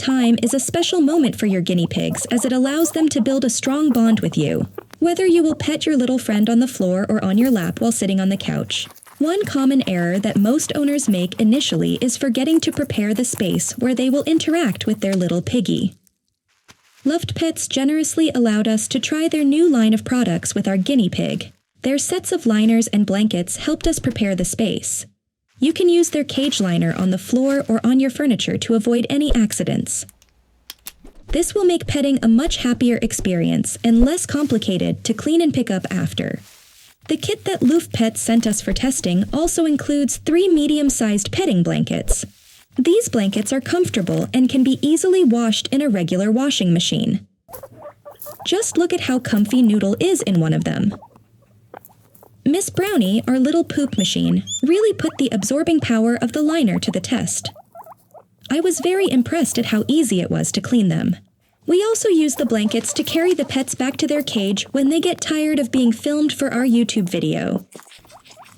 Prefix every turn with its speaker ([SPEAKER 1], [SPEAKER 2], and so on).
[SPEAKER 1] time is a special moment for your guinea pigs as it allows them to build a strong bond with you. Whether you will pet your little friend on the floor or on your lap while sitting on the couch. One common error that most owners make initially is forgetting to prepare the space where they will interact with their little piggy. Loved Pets generously allowed us to try their new line of products with our guinea pig. Their sets of liners and blankets helped us prepare the space. You can use their cage liner on the floor or on your furniture to avoid any accidents. This will make petting a much happier experience and less complicated to clean and pick up after. The kit that Loof Pets sent us for testing also includes 3 medium-sized petting blankets. These blankets are comfortable and can be easily washed in a regular washing machine. Just look at how comfy Noodle is in one of them. Miss Brownie, our little poop machine, really put the absorbing power of the liner to the test. I was very impressed at how easy it was to clean them. We also use the blankets to carry the pets back to their cage when they get tired of being filmed for our YouTube video.